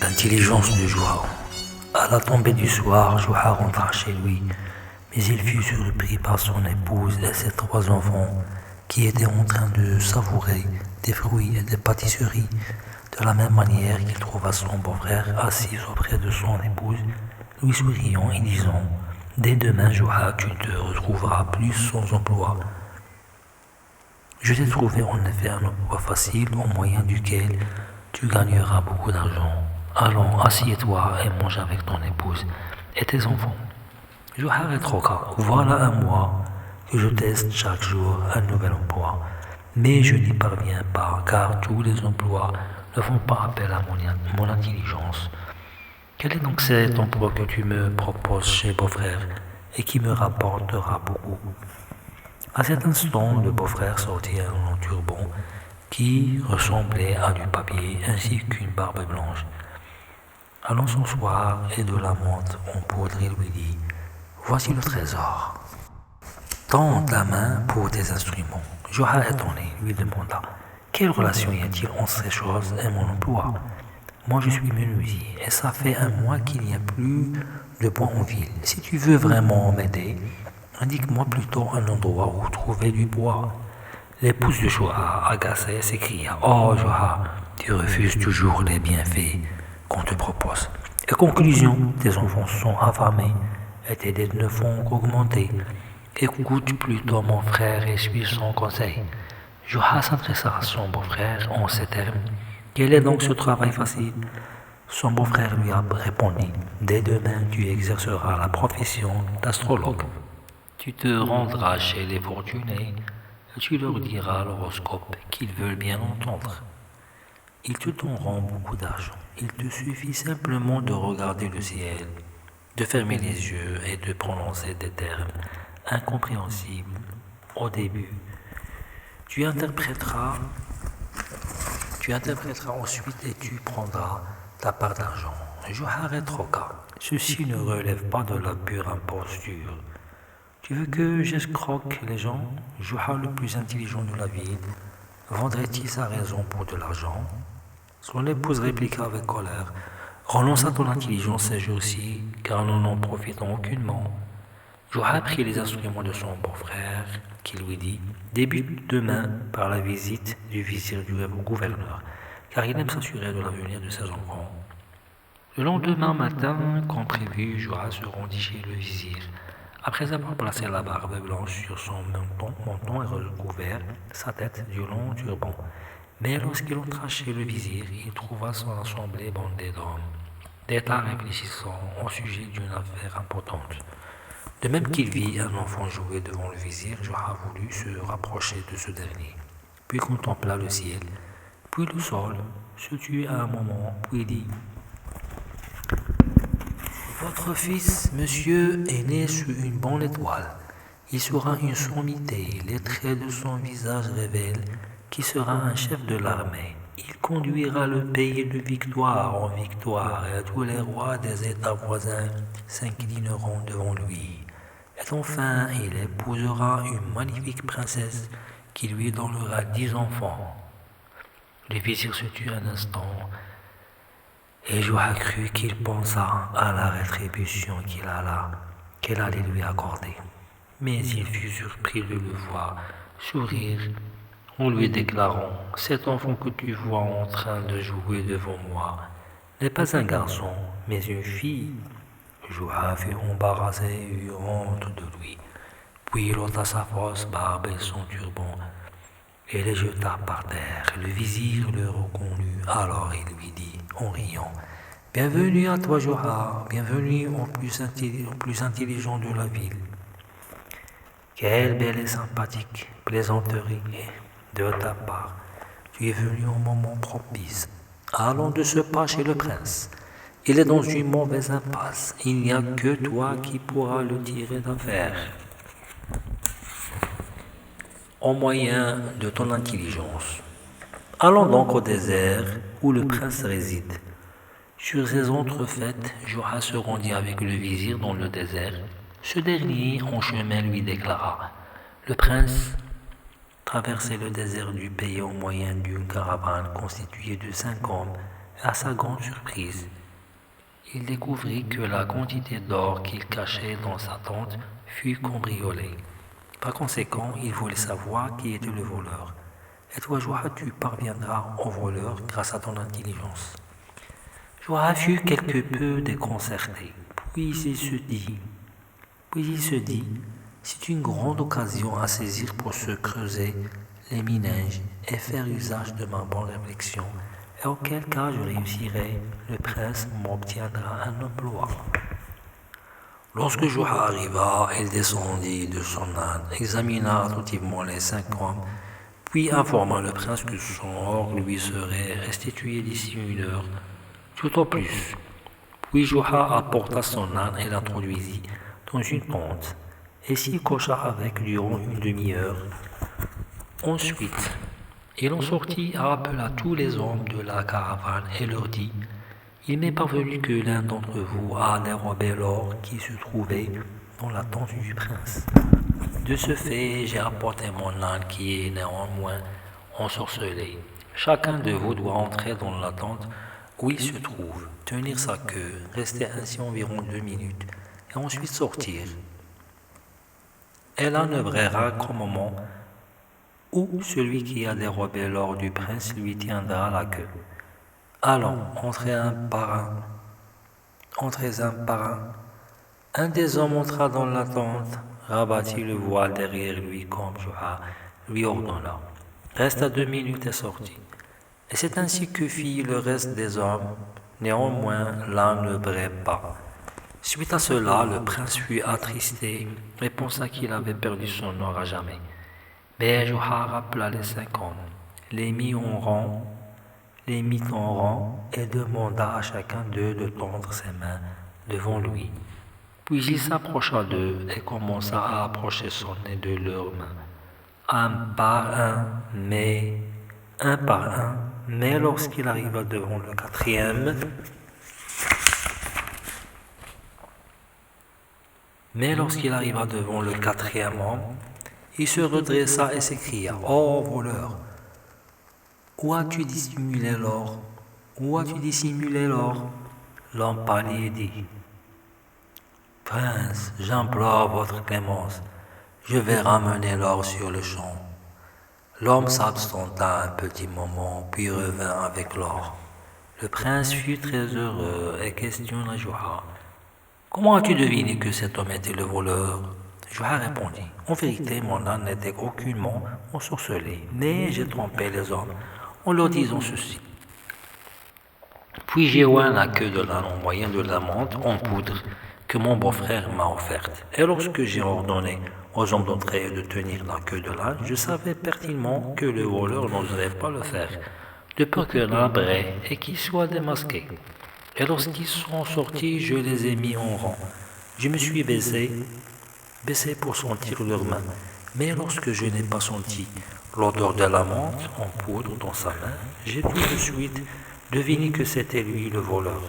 L'intelligence de Joua. À la tombée du soir, Joua rentra chez lui, mais il fut surpris par son épouse et ses 3 enfants qui étaient en train de savourer des fruits et des pâtisseries. De la même manière qu'il trouva son beau-frère assis auprès de son épouse, lui souriant et disant: dès demain, Joua, tu te retrouveras plus sans emploi. Je t'ai trouvé en effet un emploi facile au moyen duquel tu gagneras beaucoup d'argent. Allons, assieds-toi et mange avec ton épouse et tes enfants. Joua rétorqua: voilà un mois que je teste chaque jour un nouvel emploi, mais je n'y parviens pas car tous les emplois ne font pas appel à mon intelligence. Quel est donc cet emploi que tu me proposes chez beau-frère et qui me rapportera beaucoup? À cet instant, le beau-frère sortit un long turban qui ressemblait à du papier ainsi qu'une barbe blanche. Allons s'asseoir et de la menthe en poudre, il lui dit: voici le trésor. Tends ta main pour tes instruments. Joua, étonné, lui demanda: quelle relation y a-t-il entre ces choses et mon emploi? Moi je suis menuisier et ça fait un mois qu'il n'y a plus de bois en ville. Si tu veux vraiment m'aider, indique-moi plutôt un endroit où trouver du bois. L'épouse de Joua, agacée, s'écria: oh Joua, tu refuses toujours les bienfaits qu'on te propose. Et conclusion, tes enfants sont affamés et tes dettes ne font qu'augmenter. Écoute plutôt mon frère et suis son conseil. Joua s'adressa à son beau-frère en ces termes: quel est donc ce travail facile? Son beau-frère lui a répondu: dès demain tu exerceras la profession d'astrologue. Tu te rendras chez les fortunés et tu leur diras l'horoscope qu'ils veulent bien entendre. Ils te donneront beaucoup d'argent. Il te suffit simplement de regarder le ciel, de fermer les yeux et de prononcer des termes incompréhensibles au début. Tu interpréteras ensuite et tu prendras ta part d'argent. Joua rétorqua: ceci ne relève pas de la pure imposture. Tu veux que j'escroque les gens? Joua, le plus intelligent de la ville, vendrait-il sa raison pour de l'argent? Son épouse répliqua avec colère: renonce à ton intelligence ces jours-ci, car nous n'en profitons aucunement. Joua prit les instruments de son beau-frère, qui lui dit: débute demain par la visite du vizir du gouverneur, car il aime s'assurer de l'avenir de ses enfants. Le lendemain matin, comme prévu, Joua se rendit chez le vizir. Après avoir placé la barbe blanche sur son menton et recouvert sa tête du long turban. Mais lorsqu'il entra chez le vizir, il trouva son assemblée bondée d'hommes, d'État réfléchissant au sujet d'une affaire importante. De même qu'il vit un enfant jouer devant le vizir, Joua voulut se rapprocher de ce dernier, puis contempla le ciel, puis le sol, se tut un moment, puis dit: votre fils, monsieur, est né sous une bonne étoile. Il sera une sommité. Les traits de son visage révèlent qu'il sera un chef de l'armée. Il conduira le pays de victoire en victoire et tous les rois des États voisins s'inclineront devant lui. Et enfin, il épousera une magnifique princesse qui lui donnera 10 enfants. Le vizir se tut un instant. Et Joua crut qu'il pensa à la rétribution qu'elle allait lui accorder. Mais il fut surpris de le voir sourire en lui déclarant: cet enfant que tu vois en train de jouer devant moi n'est pas un garçon, mais une fille. Joua fut embarrassé et eut honte de lui. Puis il ôta sa fausse barbe et son turban et les jeta par terre. Le vizir le reconnut, alors il lui dit en riant: bienvenue à toi, Joua, bienvenue au plus intelligent de la ville. Quelle belle et sympathique plaisanterie de ta part. Tu es venu au moment propice. Allons de ce pas chez le prince. Il est dans une mauvaise impasse. Il n'y a que toi qui pourras le tirer d'affaire, au moyen de ton intelligence. Allons donc au désert où le prince réside. Sur ces entrefaites, Joua se rendit avec le vizir dans le désert. Ce dernier, en chemin, lui déclara: le prince traversait le désert du pays au moyen d'une caravane constituée de 5 hommes À sa grande surprise, il découvrit que la quantité d'or qu'il cachait dans sa tente fut cambriolée. Par conséquent, il voulait savoir qui était le voleur. Et toi, Joa, tu parviendras au voleur grâce à ton intelligence. Joa fut quelque peu déconcerté, puis il se dit, c'est une grande occasion à saisir pour se creuser les méninges et faire usage de ma bonne réflexion, et auquel cas je réussirai, le prince m'obtiendra un emploi. Lorsque Joa arriva, il descendit de son âne, examina attentivement les 5 hommes, puis informa le prince que son or lui serait restitué d'ici 1 heure, tout au plus. Puis Joa apporta son âne et l'introduisit dans une tente, et s'y coucha avec durant une demi-heure. Ensuite, il en sortit et appela tous les hommes de la caravane et leur dit, il m'est parvenu que l'un d'entre vous a dérobé l'or qui se trouvait dans la tente du prince. De ce fait, j'ai apporté mon âne qui est néanmoins ensorcelé. Chacun de vous doit entrer dans la tente où il se trouve, tenir sa queue, rester ainsi environ 2 minutes, et ensuite sortir. Et là ne brillera qu'au moment où celui qui a dérobé l'or du prince lui tiendra la queue. Allons, entrez un par un. Un des hommes entra dans la tente, rabattit le voile derrière lui comme Joa lui ordonna. Resta 2 minutes et sortit. Et c'est ainsi que fit le reste des hommes. Néanmoins, l'un ne brillait pas. Suite à cela, le prince fut attristé et pensa qu'il avait perdu son or à jamais. Mais Joa rappela les 5 hommes, les mit en rang et demanda à chacun d'eux de tendre ses mains devant lui. Puis il s'approcha d'eux et commença à approcher son nez de leurs mains, un par un, mais lorsqu'il arriva devant le quatrième, homme, il se redressa et s'écria, « Oh, voleur! Où as-tu dissimulé l'or? L'homme pâlit et dit, « Prince, j'implore votre clémence, je vais ramener l'or sur le champ. » L'homme s'absenta un petit moment, puis revint avec l'or. Le prince fut très heureux et questionna Joa. « Comment as-tu deviné que cet homme était le voleur ?» Joa répondit, « En vérité, mon âne n'était aucunement ensorcelé, mais j'ai trompé les hommes en leur disant ceci. Puis j'ai oint la queue de l'âne en moyen de la menthe en poudre que mon beau-frère m'a offerte. Et lorsque j'ai ordonné aux hommes d'entrer et de tenir la queue de l'âne, je savais pertinemment que le voleur n'oserait pas le faire, de peur que l'âne braie et qu'il soit démasqué. Et lorsqu'ils sont sortis, je les ai mis en rang. Je me suis baissé pour sentir leurs mains. Mais lorsque je n'ai pas senti l'odeur de la menthe en poudre dans sa main, j'ai tout de suite deviné que c'était lui le voleur.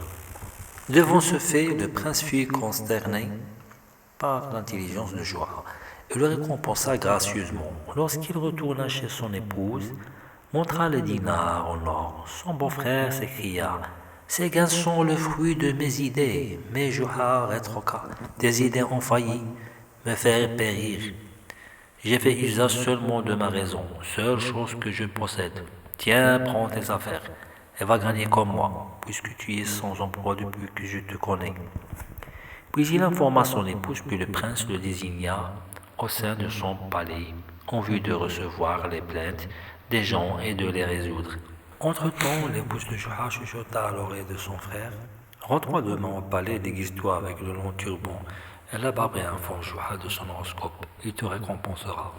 Devant ce fait, le prince fut consterné par l'intelligence de Joa et le récompensa gracieusement. Lorsqu'il retourna chez son épouse, montra le dinar en or. Son beau-frère s'écria, « Ces gains sont le fruit de mes idées. » Mais Joa rétorqua, « Tes idées ont failli me faire périr. J'ai fait usage seulement de ma raison, seule chose que je possède. Tiens, prends tes affaires et va gagner comme moi, puisque tu es sans emploi depuis que je te connais. » Puis il informa son épouse que le prince le désigna au sein de son palais, en vue de recevoir les plaintes des gens et de les résoudre. Entre-temps, l'épouse de Joa chuchota à l'oreille de son frère, « Rentre-toi demain au palais, déguise-toi avec le long turban, et la barbe et informe Joa de son horoscope, il te récompensera. »